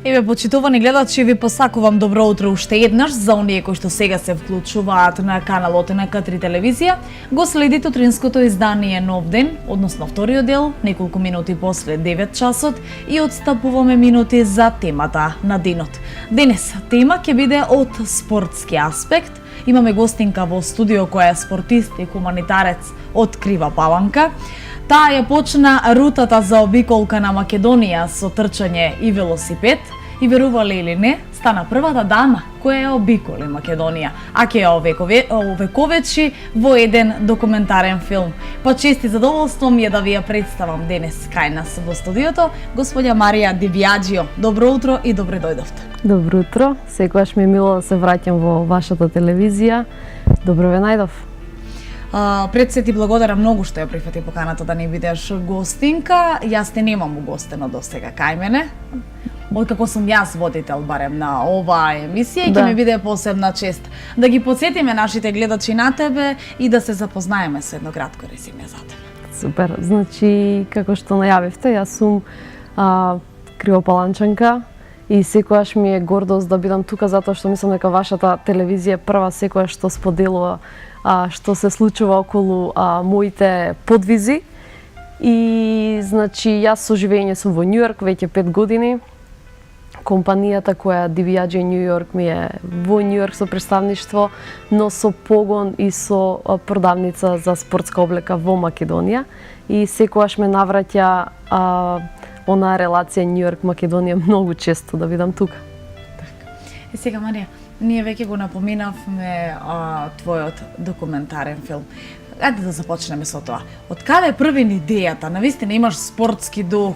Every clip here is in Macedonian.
Еве, почитувани гледачи, ви посакувам добро утро уште еднаш за оние кои што сега се вклучуваат на каналот на К3 телевизија. Го следите утринското издание Нов ден, односно вториот дел, неколку минути после 9 часот и отстапуваме минути за темата на денот. Денес тема ќе биде од спортски аспект. Имаме гостинка во студио која е спортист и хуманитарец од Крива Паланка. Таа ја почна рутата за обиколка на Македонија со трчање и велосипед и, верувале или не, стана првата дама која ја обиколи Македонија, а ќе ја овековечи во еден документарен филм. Па чест и задоволство ми е да ви ја представам денес кај нас во студиото, господја Марија Ди Биаџио. Добро утро и добре дојдовте. Добро утро, секогаш ми е мило да се враќам во вашата телевизија. Добро ве најдов. Пред се ти благодарам многу што ја прифати поканата да не бидеш гостинка. Јас те немам угостено досега кај мене. Откако сум јас водител барем на оваа емисија, ќе ми биде посебна чест да ги потсетиме нашите гледачи на тебе и да се запознаеме со едно кратко резиме за тебе. Супер. Значи, како што најавивте, јас сум кривопаланчанка и секогаш ми е гордост да бидам тука затоа што мислам дека вашата телевизија прва секогаш што споделува што се случува околу моите подвизи. И значи јас со живење сум во Њујорк веќе 5 години. Компанијата која Ди Биаџио Њујорк ми е во Њујорк со представништво, но со погон и со продавница за спортска облека во Македонија. И секогаш ме навраќа онаа релација Њујорк-Македонија многу често да бидам тука. И сега, Марија, ние веќе го напоминавме твојот документарен филм. Ајде да започнеме со тоа. Од каде први ни идејата? Навистина имаш спортски дух,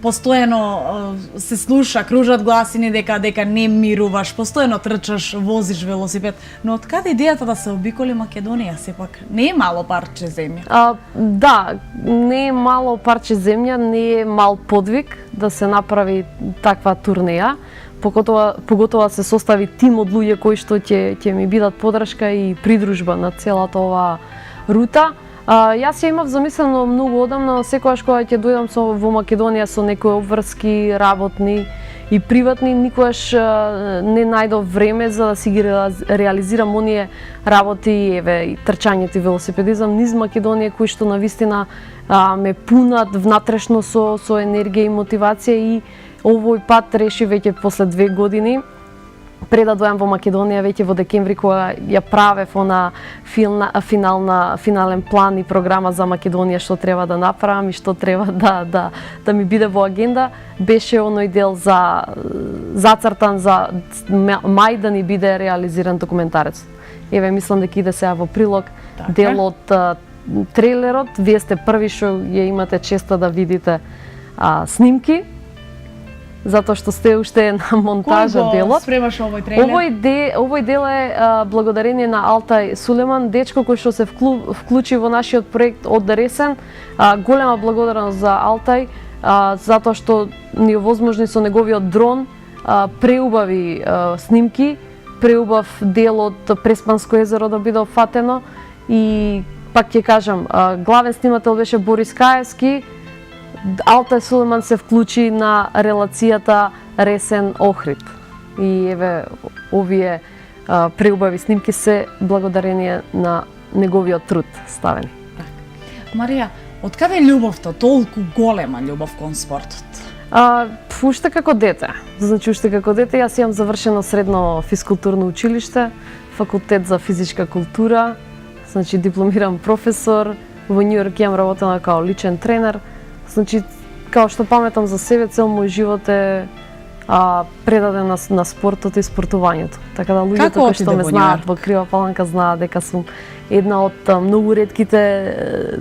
постојано се слуша, кружат гласини дека не мируваш, постојано трчаш, возиш велосипед, но од каде идејата да се обиколи Македонија? Сепак не е мало парче земја. Да, не е мало парче земја, не е мал подвиг да се направи таква турнеја. Поготоа се состави тим од луѓе кои што ќе ми бидат подршка и придружба на целата оваа рута. Јас ја имав замислено многу одамна, секогаш кога ќе дојдам во Македонија со некои обврски работни и приватни, никогаш не најдов време за да си ги реализирам оние работи, еве, и трчањето и велосипедизам низ Македонија, кои што навистина ме пунат внатрешно со енергија и мотивација. И овој пат реши веќе после 2 години, пред да дојам во Македонија, веќе во декември, кога ја правев она финален план и програма за Македонија, што треба да направам и што треба да ми биде во агенда, беше оној дел зацртан за мај да ни биде реализиран документарец. Еве, мислам дека иде сега во прилог дел од трейлерот. Вие сте први што ја имате честа да видите снимки, затоа што сте уште на монтажа делот. Кој го спремаш овој трейлер? Овој дел е благодарение на Алтай Сулеман, дечко кој што се вклучи во нашиот проект од Ресен. Голема благодарност за Алтай, затоа што ни овозможни со неговиот дрон преубави снимки, преубав дел од Преспанско езеро да биде опфатено. И пак ќе кажам, главен снимател беше Борис Каевски. Алтай Сулеман се вклучи на релацијата Ресен-Охрид. И еве, овие преубави снимки се благодарение на неговиот труд ставени. Марија, од каде љубовта, толку голема љубов кон спортот? Уште како дете. Значи, уште како дете јас имам завршено средно физкултурно училиште, факултет за физичка култура, значи дипломиран професор, во Њујорк јам работела као личен тренер. Значи, као што паметам за себе, цел мој живот е предаден на спортот и спортувањето. Така да луѓето Како кои отиде што ме во знаат Њујорк? во Крива Паланка знаат дека сум една од многу ретките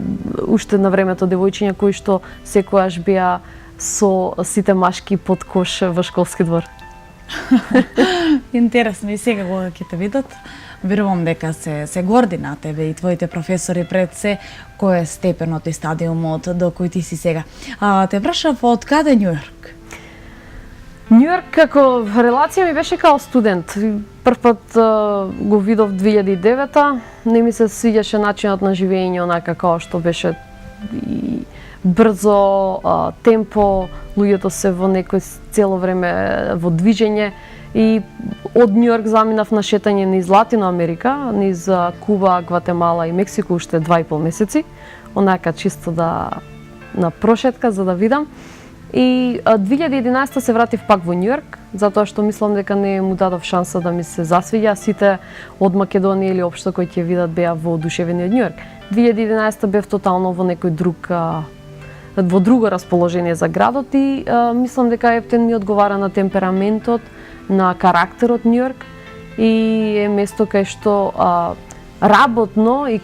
уште на времето девојчиња кои што секогаш беа со сите машки под кош во школски двор. Интересно, и сега кога ќе те видат, верувам дека се горди на тебе и твоите професори пред се, кој е степенот и стадиумот до кој ти си сега. Те прашав од каде Њујорк? Њујорк како релација ми беше као студент. Прв пат го видов 2009-та, не ми се свиѓаше начинот на живење онака како што беше и брзо, темпо, луѓето се во некој цело време во движење и од Њујорк заминав на шетање низ Латино Америка, низ Куба, Гватемала и Мексико уште 2,5 месеци, онака чисто да на прошетка за да видам. И 2011 се вратив пак во Њујорк, затоа што мислам дека не му дадов шанса да ми се засвиѓа. Сите од Македонија или општо кои ќе видат беа воодушевени од Њујорк. 2011 бев тотално во некој друг во друго расположение за градот и мислам дека Ептен ми одговара на темпераментот, на карактерот Њујорк и е место кај што работно и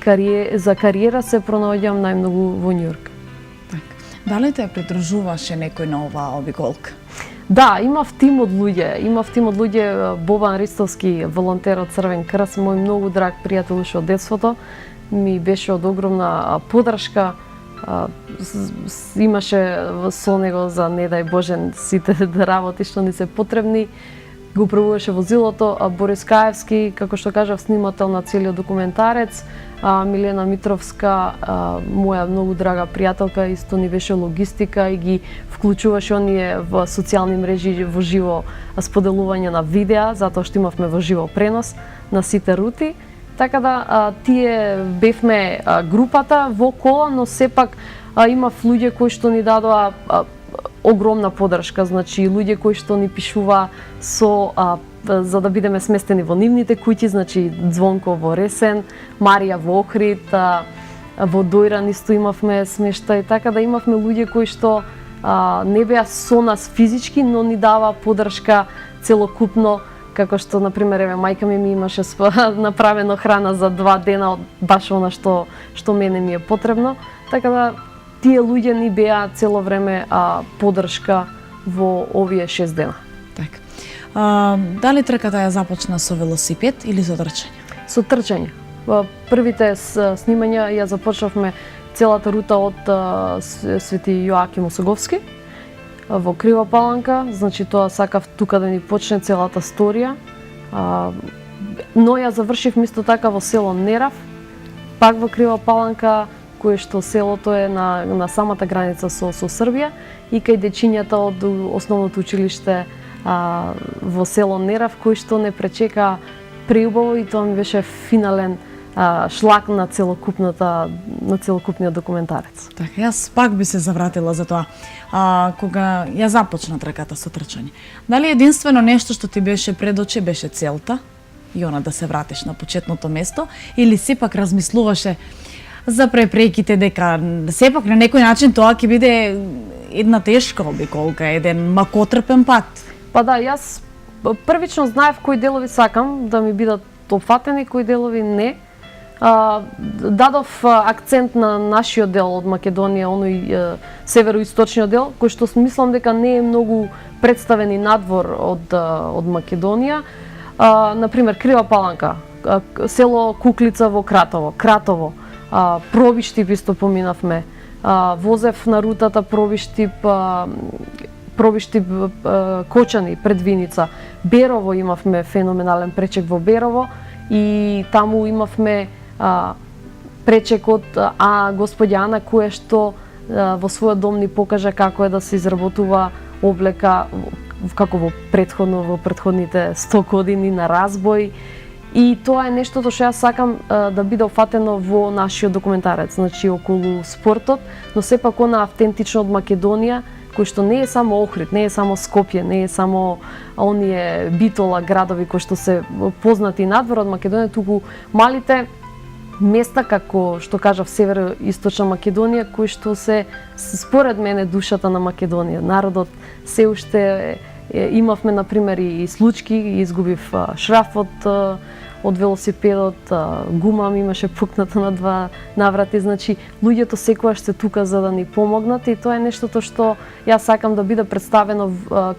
за кариера се пронаоѓам најмногу во Њујорк. Дали те придружуваше некој на оваа обиколка? Да, имав тим од луѓе, Бобан Ристовски, волонтер од Црвен крст, мој многу драг пријател уште од детството, ми беше од огромна поддршка, имаше со него за не дај Боже сите работи што ни се потребни, го управуваше возилото. Борис Каевски, како што кажав, снимател на целиот документарец, Милена Митровска, моја многу драга пријателка, исто ни беше логистика и ги вклучуваше оние во социјални мрежи во живо споделување на видеа, затоа што имавме во живо пренос на сите рути. Така да тие бевме групата во кола, но сепак имав луѓе кои што ни дадоа огромна поддршка, значи луѓе кои што ни пишува за да бидеме сместени во нивните куќи, значи Звонко во Ресен, Марија во Охрид, во Дојран исто имавме смештај, така да имавме луѓе кои што не беа со нас физички, но ни дава поддршка целокупно, како што на пример еве мајка ми имаше направено храна за 2 дена од баш она што мене ми е потребно, така да тие луѓе ни беа цело време поддршка во овие 6 дена. Така. Дали трката ја започна со велосипед или со трчање? Со трчање. Првите снимања ја започнавме целата рута од Свети Јоаким Осоговски во Крива Паланка, значи тоа сакав тука да ни почне целата сторија. Но ја завршив исто така во село Нерав, пак во Крива Паланка, кое што селото е на самата граница со Србија и кај дечињата од основното училиште во село Нерав, кој што не пречека преубаво и тоа ми беше финален шлак на целокупниот документарец. Така, јас пак би се завратила за тоа. Кога ја започна трката со трчање, дали единствено нешто што ти беше пред очи беше целта и она да се вратиш на почетното место, или сепак размислуваше за препреките дека сепак на некој начин тоа ќе биде една тешка обиколка, еден макотрпен пат? Па да, јас првично знаев кои делови сакам да ми бидат опфатени, кои делови не. Дадов акцент на нашиот дел од Македонија, оној североисточниот дел, кој што мислам дека не е многу представен и надвор од Македонија. Например, Крива Паланка, село Куклица во Кратово, Пробиштип исто поминавме, возев на рутата Пробиштип Кочани пред Виница, Берово имавме феноменален пречек во Берово и таму имавме пречек од господја Ана која што во својот дом ни покажа како е да се изработува облека како во претходните 100 години на разбој. И тоа е нештото што јас сакам да биде офатено во нашиот документарец, значи околу спортот, но сепак она автентично од Македонија, кој што не е само Охрид, не е само Скопје, не е само оние Битола градови кои што се познати надвор од Македонија, туку малите места како што кажав североисточна Македонија, кои што се според мене душата на Македонија. Народот се уште Имавме на пример и случки, изгубив шрафот од велосипедот, гума ми имаше пукната на 2 наврати, значи луѓето секогаш се тука за да ни помогнат и тоа е нештото што јас сакам да биде представено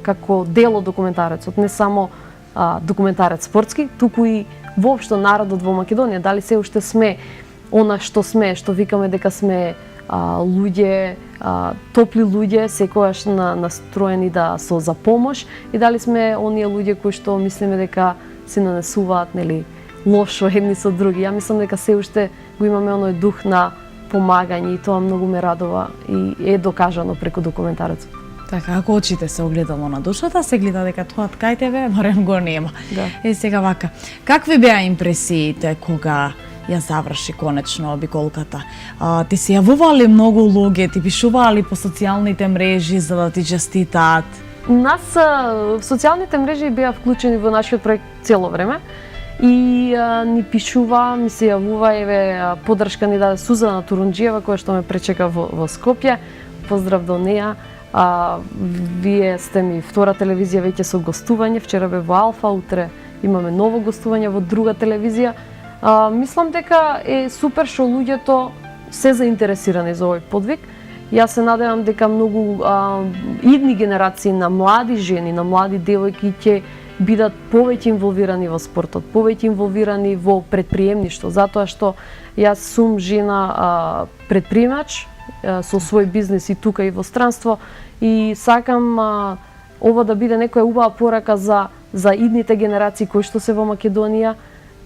како дел од документарецот, не само документарец спортски, туку и воопшто народот во Македонија, дали се уште сме она што сме, што викаме дека сме луѓе, топли луѓе, секогаш настроени да за помош и дали сме оние луѓе кои што мислиме дека се нанесуваат нели лошо едни со други. Ја мислам дека се уште го имаме оној дух на помагање и тоа многу ме радува и е докажано преку документарецот. Така, ако очите се огледало на душата, се гледа дека тоа кај тебе барем го нема. Да. И сега вака, какви беа импресиите кога ја заврши конечно обиколката? Ти се јавувале многу луѓе, ти пишувале по социјалните мрежи за да ти честитаат? Нас социјалните мрежи беа вклучени во нашиот проект цело време и ни пишува, ми се јавува, еве поддршка ни даде Сузана Турунџиева која што ме пречека во Скопје. Поздрав до неа. Вие сте ми втора телевизија веќе со гостување, вчера бе во Алфа, утре имаме ново гостување во друга телевизија. Мислам дека е супер што луѓето се заинтересирани за овој подвиг. Јас се надевам дека многу идни генерации на млади жени, на млади девојки ќе бидат повеќе инволвирани во спортот, повеќе инволвирани во предприемништво, затоа што јас сум жена предприемач со свој бизнес и тука и во странство и сакам ова да биде некоја убава порака за идните генерации кои што се во Македонија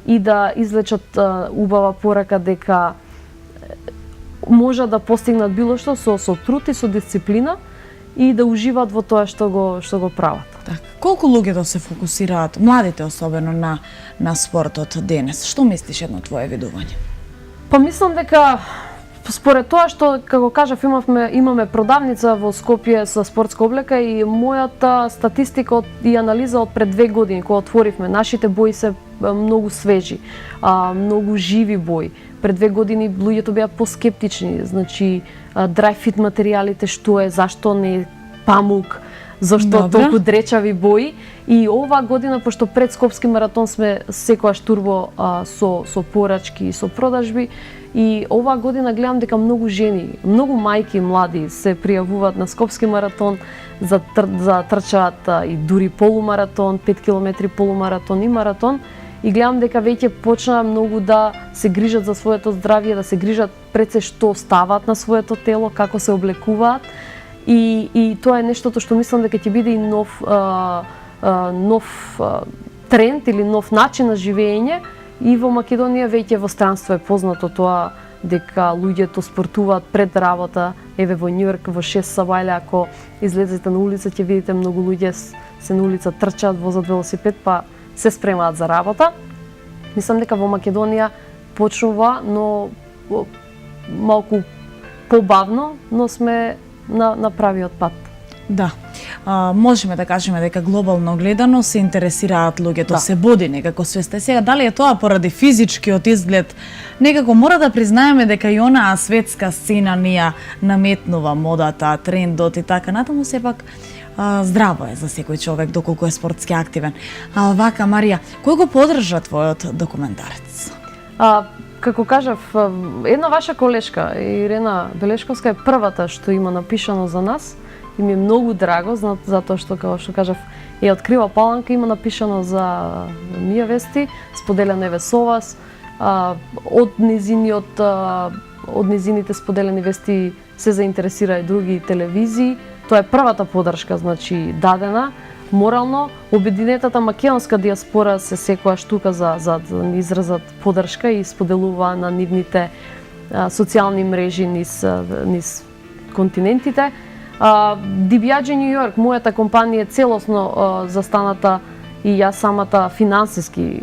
и да извлечат убава порака дека може да постигнат било што со труд и со дисциплина и да уживаат во тоа што го прават. Так, колку луѓето се фокусираат, младите особено на спортот денес? Што мислиш едно твое видување? Па мислам дека според тоа што, како кажав, имаме продавница во Скопје со спортска облека и мојата статистика и анализа од пред 2 години кога отворивме, нашите бои се многу свежи, многу живи бои. Пред 2 години луѓето беа поскептични, значи dry fit материјалите што е, зашто не е памук, зашто толку дречави бои и оваа година пошто пред Скопски маратон сме секогаш турбо со порачки и со продажби и оваа година гледам дека многу жени, многу мајки млади се пријавуваат на Скопски маратон за трчаат и дури полумаратон, 5 км полумаратон и маратон и гледам дека веќе почнаа многу да се грижат за своето здравје, да се грижат пред се што ставаат на своето тело, како се облекуваат и тоа е нештото што мислам дека ќе биде и нов тренд или нов начин на живење и во Македонија веќе во странство е познато тоа дека луѓето спортуваат пред работа. Еве во Њујорк во 6 сабајле ако излезете на улица ќе видите многу луѓе се на улица трчаат, возат велосипед, па се спремаат за работа. Мислам дека во Македонија почнува, но малку побавно, но сме на правиот пат. Да. Можеме да кажеме дека глобално гледано се интересираат луѓето, се буди некако свеста. Сега дали е тоа поради физичкиот изглед? Некако мора да признаеме дека и онаа светска сцена ни ја наметнува модата, трендот и така натаму, сепак здраво е за секој човек доколку е спортски активен. Вака, Марија, кој го поддржа твојот документарец? Како кажав, една ваша колешка, Ирена Белешковска, е првата што има напишано за нас и ми е многу драго, затоа што, како што кажав, е открива Паланка, има напишано за Мија Вести, споделено еве со вас, од незините споделени вести се заинтересира и други телевизии. Тоа е првата поддршка, значи, дадена, морално. Обединетата македонска диаспора се секојаш тука за да изразат поддршка и споделува на нивните социјални мрежи низ континентите. DBAG New York, мојата компанија е целосно застаната и јас самата финансиски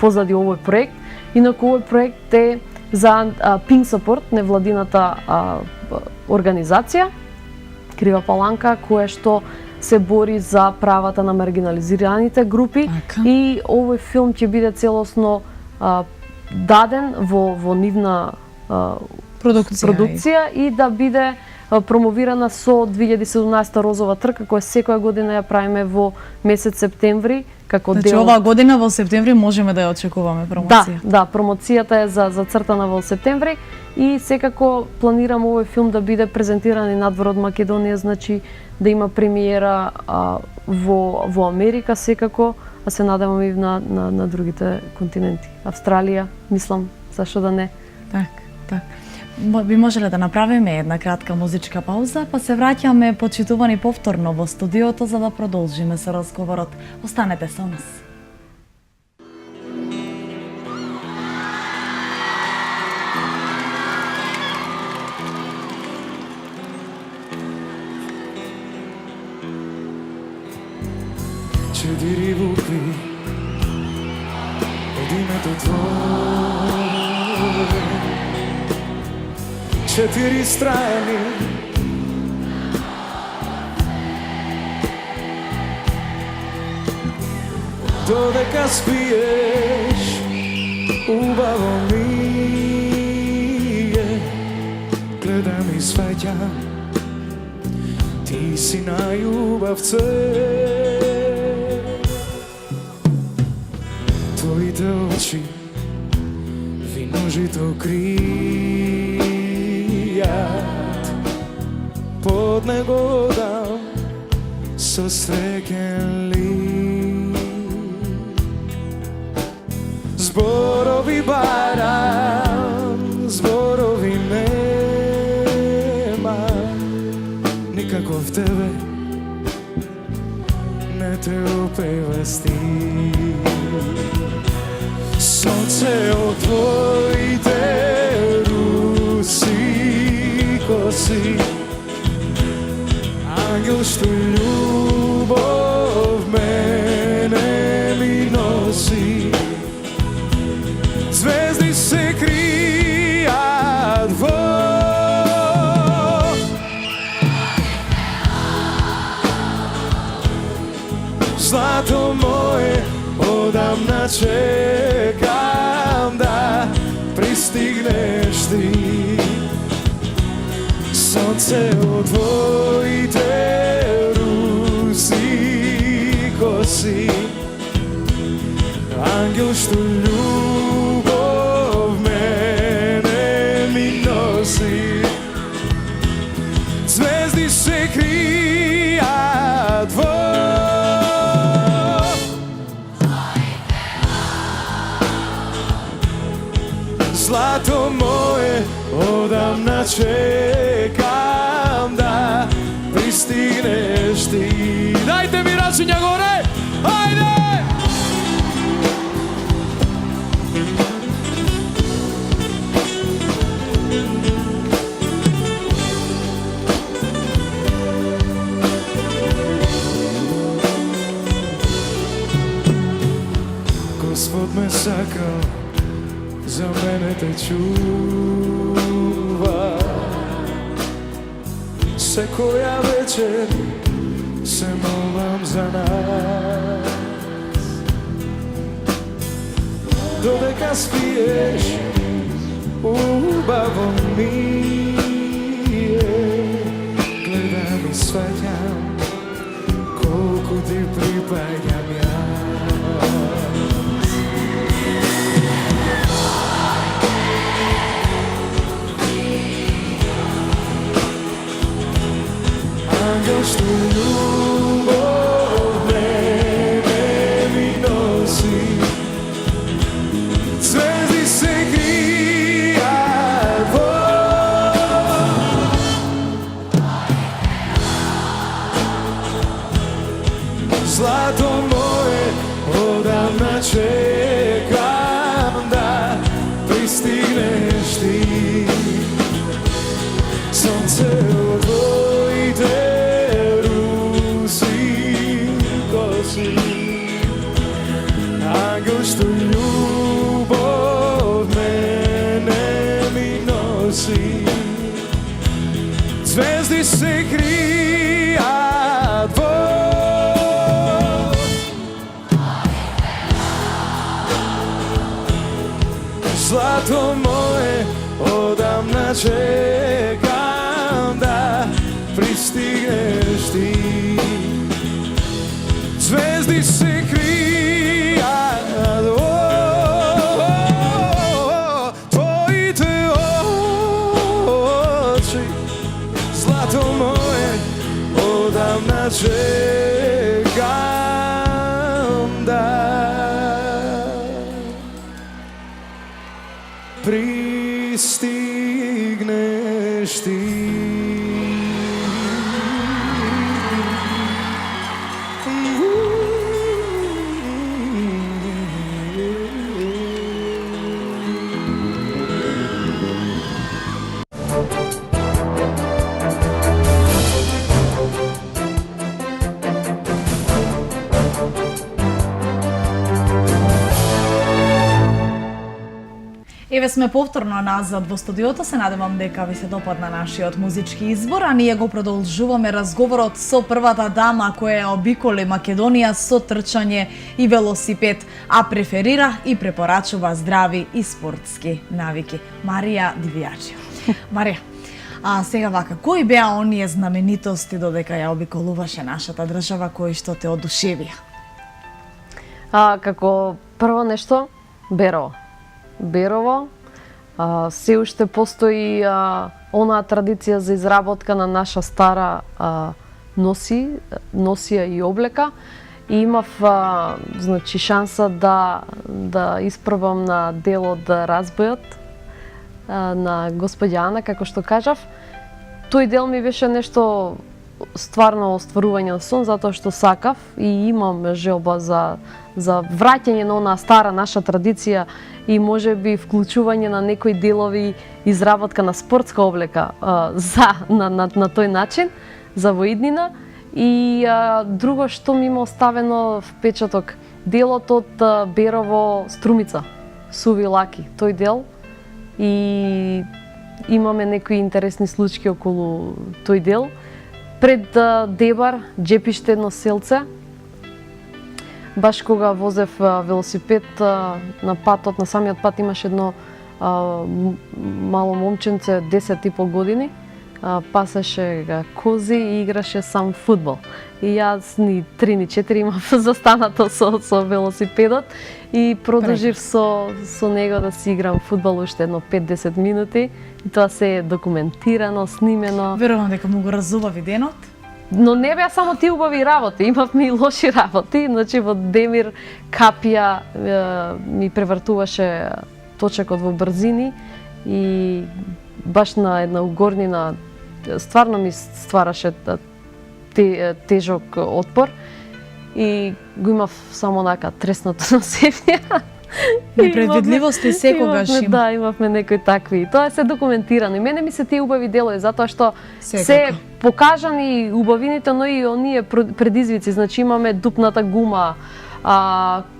позади овој проект. Инаку овој проект е за Pink Support, невладината организација, Крива Паланка, која што се бори за правата на маргинализираните групи и овој филм ќе биде целосно даден во нивна продукција и да биде промовирана со 2017 розова трка која секоја година ја правиме во месец септември како Значи дел. оваа година во септември можеме да ја очекуваме промоција. Да, промоцијата е за цртана во септември и секако планирам овој филм да биде презентиран и надвор од Македонија, значи да има премиера во Америка секако, а се надевам и на другите континенти. Австралија, мислам, зашто да не. Так. Би можеле да направиме една кратка музичка пауза, па се враќаме почитувани повторно во студиото за да продолжиме со разговорот. Останете со нас. Четири букви од името Твое, четири страни додека спиеш, убаво ми е, гледам и сваќам, ти си најубав цвет. Твоите очи виножито кријат, под него дам со среќен лик. Зборови барам, зборови нема, никако в тебе не те опева стих. Сонце од твоите руси коси, ангел што љубов мене ми носи. Звезди се кријат во злато мое, одамна чекам да пристигнеш ти. Сонце од твоите руси коси, ангел што љубов мене ми носи. Звезди се кријат во злато мое, одамна чекам да пристигнеш ти. Дајте ми рачиња горе, ајде! Господ ме сакал, за мене те чува. Секоја вечер се молам за нас. Додека спиеш, убаво ми е, гледам и сваќам колку ти припаѓам јас. Ангел што љубов мене ми носи. Звезди се кријат во злато мое, одамна чекам да пристигнеш ти. Сонце од твоите руси коси, ангел што љубов мене ми носи. Звезди се кријат во злато мое, одамна čekam da pristigneš ti. Zvezdi se krija tvojite oči, zlato moje, odavna čekam da pristigneš ti. Еве сме повторно назад во студиото, се надевам дека ви се допадна нашиот музички избор, а ние го продолжуваме разговорот со првата дама која обиколи Македонија со трчање и велосипед, а преферира и препорачува здрави и спортски навики. Марија Дивијачио. Марија, сега вака, кои беа оние знаменитости додека ја обиколуваше нашата држава кои што те одушевија? Како прво нешто, Берово, се уште постои онаа традиција за изработка на наша стара носија и облека. И имав значи шанса да испробам на делот Разбојот на господја Ана, како што кажав. Тој дел ми беше нешто стварно остварување на сон, затоа што сакав и имам желба за враќање на онаа стара наша традиција и можеби вклучување на некои делови изработка на спортска облека на тој начин за во иднина. И друго што ми има оставено впечаток, делот од Берово Струмица, Суви Лаки, тој дел, и имаме некои интересни случаи околу тој дел. Пред Дебар, Джепиште, едно селце, баш кога возев велосипед на патот, на самиот пат имаше едно мало момченце, 10,5 години, пасеше кози и играше сам фудбал. И јас ни 3 ни 4 имав застанато со велосипедот и продолжив со него да си играм фудбал уште едно 5-10 минути. И тоа се е документирано, снимено. Верувам дека му го разубави денот. Но не беа само ти убави работи, имавме и лоши работи. Значи во Демир Капија ми превртуваше точекот во брзини и баш на една угорнина стварно ми ствараше тежок отпор и го имав само онака треснато на себе. Непредвидливости секогаш има. Да, имавме некои такви. Тоа се документирано. И мене ми се тие убави делови, затоа што се покажани убавините, но и оние предизвици. Значи имаме дупната гума,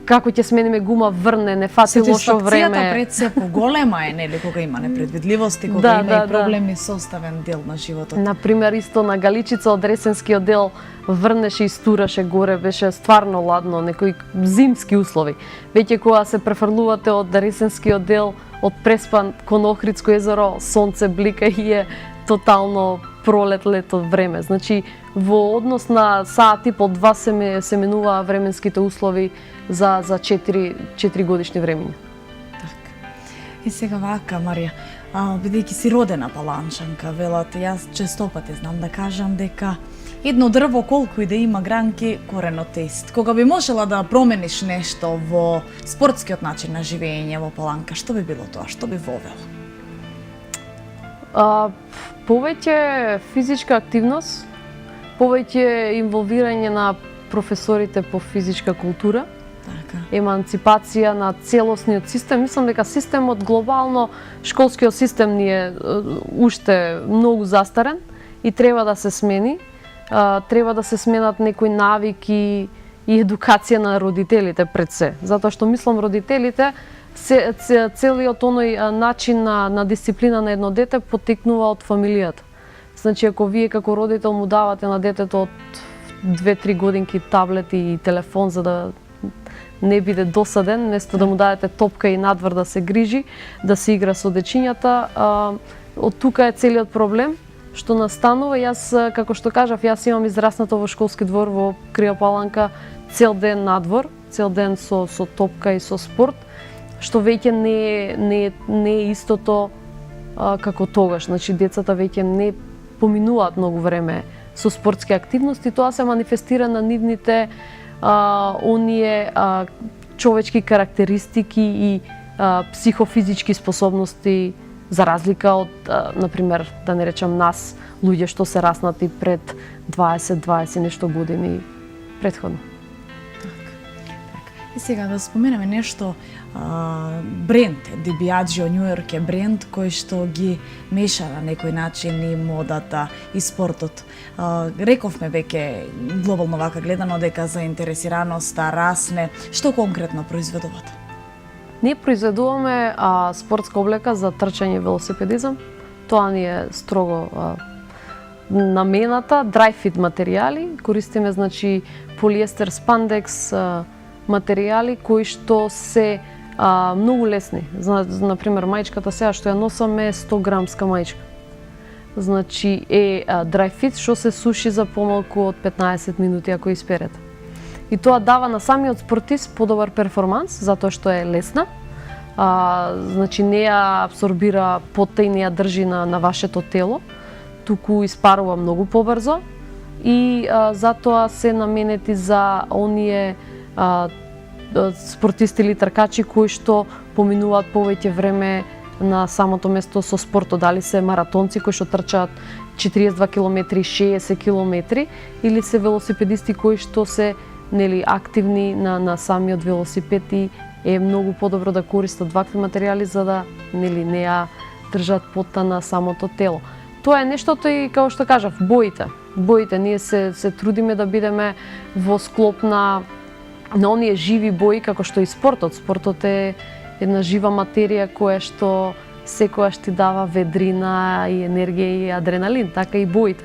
како ќе смениме гума, врне, не фати лошо време. Сатисфакцијата пред се поголема е, нели, кога има непредвидливости, кога има и проблеми со оставен дел на животот. Например, исто на Галичица од Ресенскиот дел врнеше и стураше горе, беше стварно ладно, некои зимски услови. Веќе кога се префрлувате од Ресенскиот дел, од Преспан кон Охридско езеро, сонце блика и е тотално пролет, лето време. Значи, во однос на саат и по 2 се менуваа временските услови за 4 годишни времиња. Така. И сега вака, Марија, бидејќи си родена паланчанка, велат, јас честопати знам да кажам дека едно дрво колку и да има гранки, коренот е ист. Кога би можела да промениш нешто во спортскиот начин на живење во Паланка, што би било тоа? Што би вовела? Повеќе физичка активност, повеќе инволвирање на професорите по физичка култура, еманципација на целосниот систем. Мислам дека системот глобално, школскиот систем ни е уште многу застарен и треба да се смени. Треба да се сменат некои навики и едукација на родителите пред се. Затоа што мислам родителите целиот оној начин на дисциплина на едно дете потекнува од фамилијата. Значи, ако вие како родител му давате на детето од 2-3 годинки таблет и телефон за да не биде досаден, место да му дадете топка и надвор да се грижи, да се игра со дечињата, од тука е целиот проблем што настанува. Јас, како што кажав, јас имам израснато во школски двор во Криопаланка, цел ден надвор, цел ден со топка и со спорт, што веќе не е истото како тогаш. Значи, децата веќе не поминуваат многу време со спортски активности, тоа се манифестира на нивните оние човечки карактеристики и психофизички способности, за разлика од, например, да не речам нас, луѓе што се раснати пред 20 нешто години претходно. И сега да споменеме нешто, бренд DiBiagio New York е бренд кој што ги меша на некој начин и модата и спортот. Рековме веќе глобално вака гледано дека заинтересираноста расне. Што конкретно произведувате? Ние произведуваме спортска облека за трчање и велосипедизам. Тоа ни е строго намената, dry fit материјали. Користиме, значи, полиестер, спандекс, материјали кои што се многу лесни. Например, маичката сега што ја носаме е 100 грамска маичка. Значи е dry fit што се суши за помалку од 15 минути ако исперете. И тоа дава на самиот спортист подобар перформанс затоа што е лесна. Значи не ја абсорбира потта и не ја држи на вашето тело, туку испарува многу побрзо и затоа се наменети за оние спортисти или тркачи кои што поминуваат повеќе време на самото место со спортот, дали се маратонци кои што трчаат 42 км, 60 км или се велосипедисти кои што се активни на самиот велосипед и е многу подобро да користат вакви материјали за да не ја држат потта на самото тело. Тоа е нештото и како што кажав, боите. Ние се трудиме да бидеме во склоп на оние живи бои како што и спортот. Спортот е една жива материја која што секогаш ти дава ведрина и енергија и адреналин, така и боите.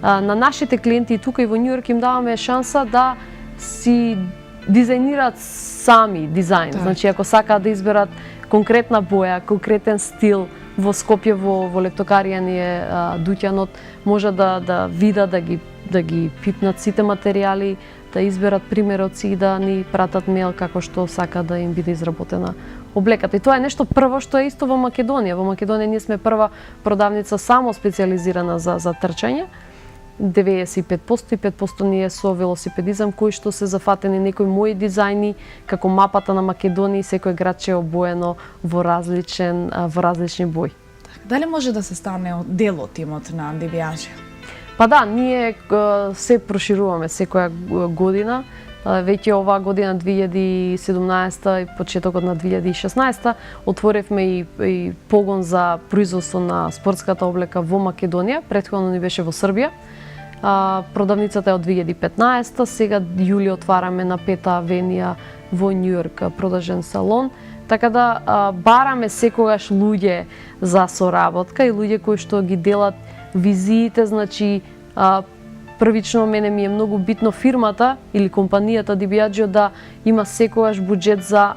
На нашите клиенти и тука и во Њу Йорк им даваме шанса да си дизајнираат сами дизајн. Значи, ако сакаат да изберат конкретна боја, конкретен стил, во Скопје, во Лептокарија ни е дуќанот, може да видат, да ги пипнат сите материјали, да изберат примероци и да ни пратат мејл како што сака да им биде изработена облеката. И тоа е нешто прво што е исто во Македонија. Во Македонија ние сме прва продавница само специјализирана за трчање. 95% и 5% ние со велосипедизам, кои што се зафатени некои мои дизајни, како мапата на Македонија и секој градче е обоено во различни бои. Дали може да се стане дел од тимот на DiBiagio? Па да, ние се прошируваме секоја година. Веќе оваа година 2017 и почетокот на 2016 отворевме и погон за производство на спортската облека во Македонија, претходно ни беше во Србија. Продавницата е од 2015, сега јули отвараме на 5-та авенија во Њу Йорк продажен салон, така да бараме секогаш луѓе за соработка и луѓе кои што ги делат визиите, значи првично мене ми е многу битно фирмата или компанијата DiBiagio да има секогаш буџет за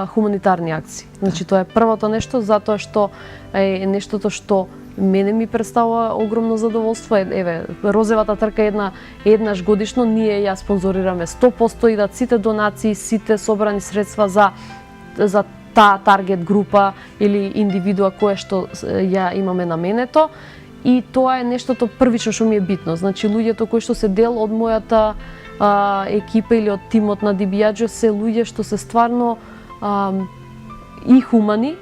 хуманитарни акции. Значи тоа е првото нешто, затоа што е нештото што мене ми представува огромно задоволство. Еве, розевата трка еднаш годишно, ние ја спонзорираме 100% и да сите донации, сите собрани средства за таа таргет група или индивидуа која што ја имаме наменето. И тоа е нештото првично што ми е битно. Значи, луѓето кои што се дел од мојата екипа или од тимот на DiBiagio се луѓе што се стварно и хумани,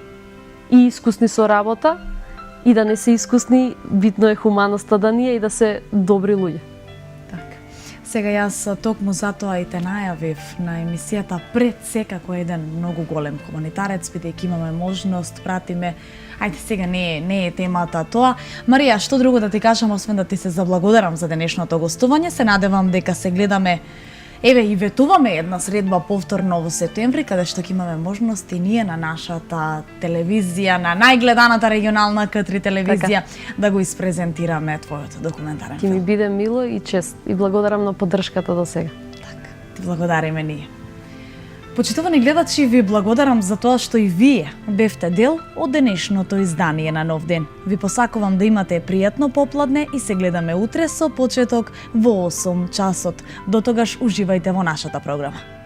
и искусни со работа, и да не се искусни, битно е хуманоста да ни е и да се добри луѓе. Така. Сега јас токму затоа и те најавив на емисијата пред секако еден многу голем хуманитарец, бидејќи имаме можност, пратиме. Ајде, сега не е темата тоа. Марија, што друго да ти кажам, освен да ти се заблагодарам за денешното гостување. Се надевам дека се гледаме, еве, и ветуваме една средба повторно во септември, каде што ќе имаме можност и ние на нашата телевизија, на најгледаната регионална К3 телевизија, да го испрезентираме твојот документарен филм. Ќе ми филм. биде мило и чест. И благодарам на поддршката до сега. Така, ти благодариме ние. Почитувани гледачи, ви благодарам за тоа што и вие бевте дел од денешното издание на Нов ден. Ви посакувам да имате пријатно попладне и се гледаме утре со почеток во 8 часот. До тогаш уживајте во нашата програма.